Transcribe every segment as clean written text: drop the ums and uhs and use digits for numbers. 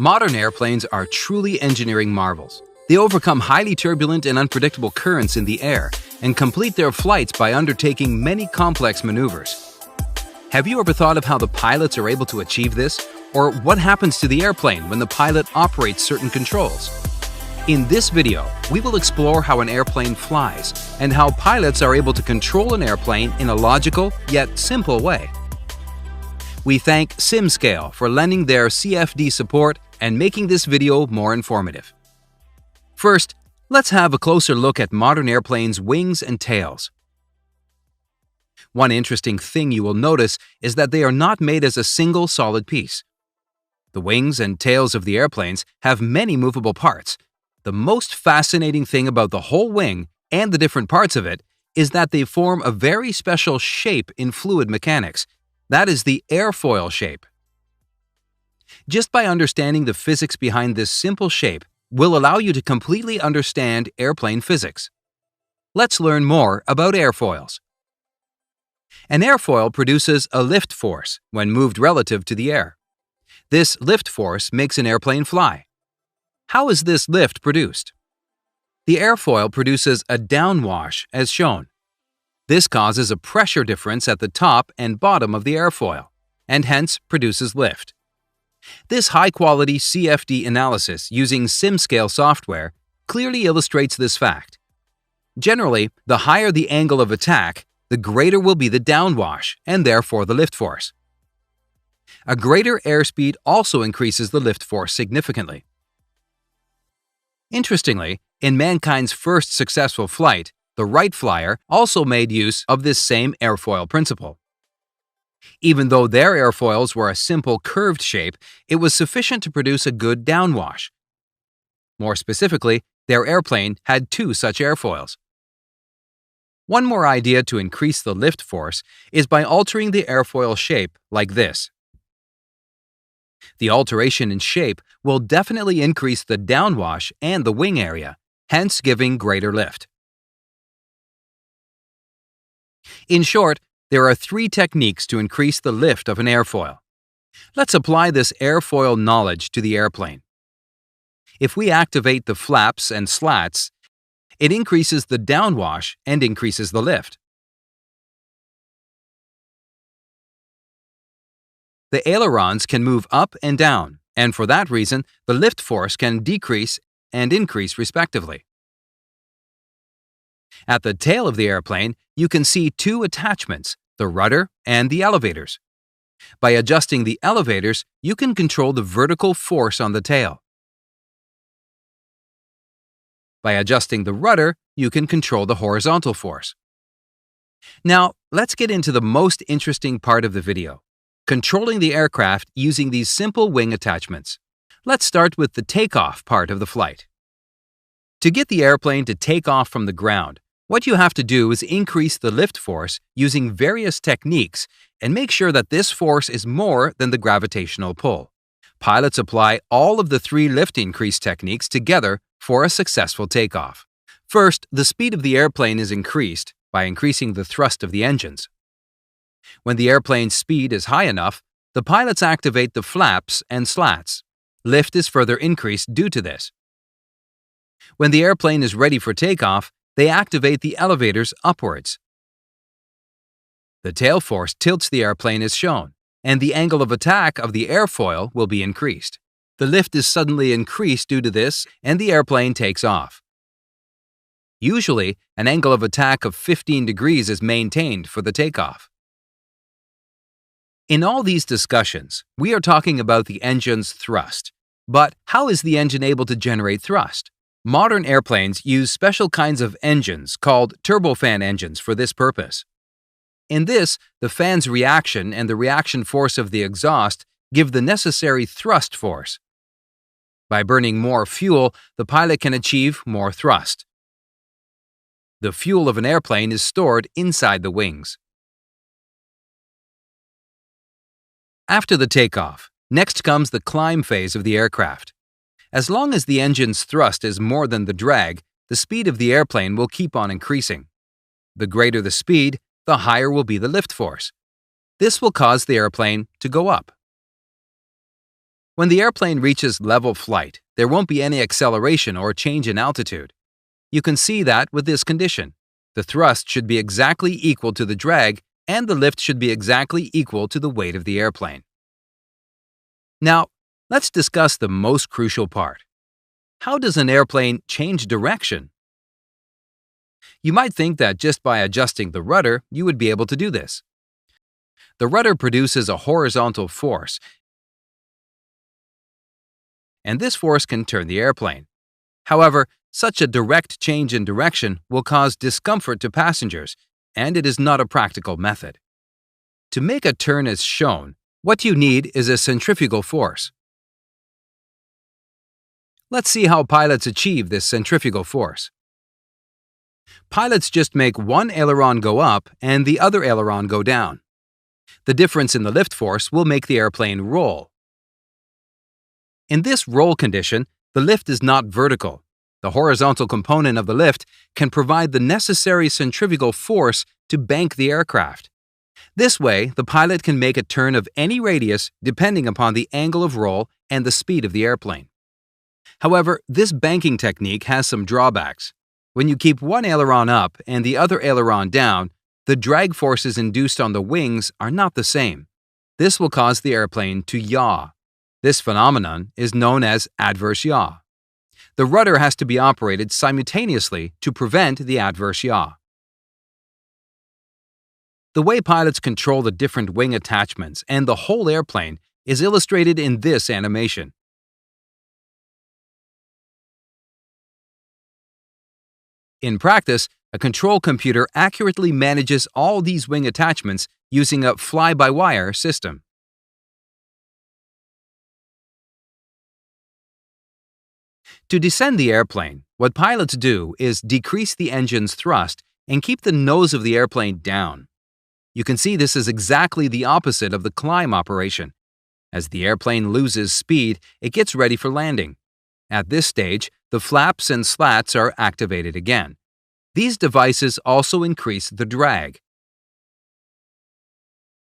Modern airplanes are truly engineering marvels. They overcome highly turbulent and unpredictable currents in the air and complete their flights by undertaking many complex maneuvers. Have you ever thought of how the pilots are able to achieve this? Or what happens to the airplane when the pilot operates certain controls? In this video, we will explore how an airplane flies and how pilots are able to control an airplane in a logical yet simple way. We thank SimScale for lending their CFD support and making this video more informative. First, let's have a closer look at modern airplanes' wings and tails. One interesting thing you will notice is that they are not made as a single solid piece. The wings and tails of the airplanes have many movable parts. The most fascinating thing about the whole wing and the different parts of it is that they form a very special shape in fluid mechanics. That is the airfoil shape. Just by understanding the physics behind this simple shape will allow you to completely understand airplane physics. Let's learn more about airfoils. An airfoil produces a lift force when moved relative to the air. This lift force makes an airplane fly. How is this lift produced? The airfoil produces a downwash as shown. This causes a pressure difference at the top and bottom of the airfoil, and hence produces lift. This high-quality CFD analysis using SimScale software clearly illustrates this fact. Generally, the higher the angle of attack, the greater will be the downwash and therefore the lift force. A greater airspeed also increases the lift force significantly. Interestingly, in mankind's first successful flight, the Wright Flyer also made use of this same airfoil principle. Even though their airfoils were a simple curved shape, it was sufficient to produce a good downwash. More specifically, their airplane had two such airfoils. One more idea to increase the lift force is by altering the airfoil shape like this. The alteration in shape will definitely increase the downwash and the wing area, hence giving greater lift. In short, there are three techniques to increase the lift of an airfoil. Let's apply this airfoil knowledge to the airplane. If we activate the flaps and slats, it increases the downwash and increases the lift. The ailerons can move up and down, and for that reason, the lift force can decrease and increase respectively. At the tail of the airplane, you can see two attachments, the rudder and the elevators. By adjusting the elevators, you can control the vertical force on the tail. By adjusting the rudder, you can control the horizontal force. Now, let's get into the most interesting part of the video, controlling the aircraft using these simple wing attachments. Let's start with the takeoff part of the flight. To get the airplane to take off from the ground, what you have to do is increase the lift force using various techniques and make sure that this force is more than the gravitational pull. Pilots apply all of the three lift increase techniques together for a successful takeoff. First, the speed of the airplane is increased by increasing the thrust of the engines. When the airplane's speed is high enough, the pilots activate the flaps and slats. Lift is further increased due to this. When the airplane is ready for takeoff, they activate the elevators upwards. The tail force tilts the airplane as shown, and the angle of attack of the airfoil will be increased. The lift is suddenly increased due to this, and the airplane takes off. Usually, an angle of attack of 15 degrees is maintained for the takeoff. In all these discussions, we are talking about the engine's thrust. But how is the engine able to generate thrust? Modern airplanes use special kinds of engines called turbofan engines for this purpose. In this, the fan's reaction and the reaction force of the exhaust give the necessary thrust force. By burning more fuel, the pilot can achieve more thrust. The fuel of an airplane is stored inside the wings. After the takeoff, next comes the climb phase of the aircraft. As long as the engine's thrust is more than the drag, the speed of the airplane will keep on increasing. The greater the speed, the higher will be the lift force. This will cause the airplane to go up. When the airplane reaches level flight, there won't be any acceleration or change in altitude. You can see that with this condition. The thrust should be exactly equal to the drag, and the lift should be exactly equal to the weight of the airplane. Now, let's discuss the most crucial part. How does an airplane change direction? You might think that just by adjusting the rudder, you would be able to do this. The rudder produces a horizontal force, and this force can turn the airplane. However, such a direct change in direction will cause discomfort to passengers, and it is not a practical method. To make a turn as shown, what you need is a centrifugal force. Let's see how pilots achieve this centrifugal force. Pilots just make one aileron go up and the other aileron go down. The difference in the lift force will make the airplane roll. In this roll condition, the lift is not vertical. The horizontal component of the lift can provide the necessary centrifugal force to bank the aircraft. This way, the pilot can make a turn of any radius depending upon the angle of roll and the speed of the airplane. However, this banking technique has some drawbacks. When you keep one aileron up and the other aileron down, the drag forces induced on the wings are not the same. This will cause the airplane to yaw. This phenomenon is known as adverse yaw. The rudder has to be operated simultaneously to prevent the adverse yaw. The way pilots control the different wing attachments and the whole airplane is illustrated in this animation. In practice, a control computer accurately manages all these wing attachments using a fly-by-wire system. To descend the airplane, what pilots do is decrease the engine's thrust and keep the nose of the airplane down. You can see this is exactly the opposite of the climb operation. As the airplane loses speed, it gets ready for landing. At this stage, the flaps and slats are activated again. These devices also increase the drag.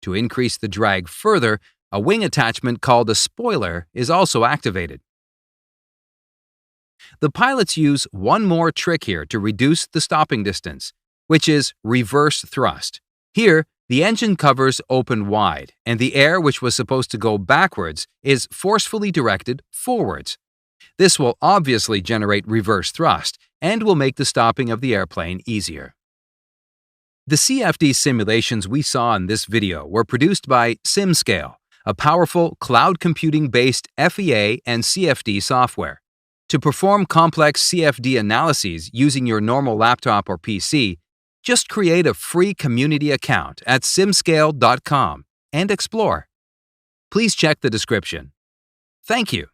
To increase the drag further, a wing attachment called a spoiler is also activated. The pilots use one more trick here to reduce the stopping distance, which is reverse thrust. Here, the engine covers open wide, and the air which was supposed to go backwards is forcefully directed forwards. This will obviously generate reverse thrust and will make the stopping of the airplane easier. The CFD simulations we saw in this video were produced by SimScale, a powerful cloud computing-based FEA and CFD software. To perform complex CFD analyses using your normal laptop or PC, just create a free community account at simscale.com and explore. Please check the description. Thank you.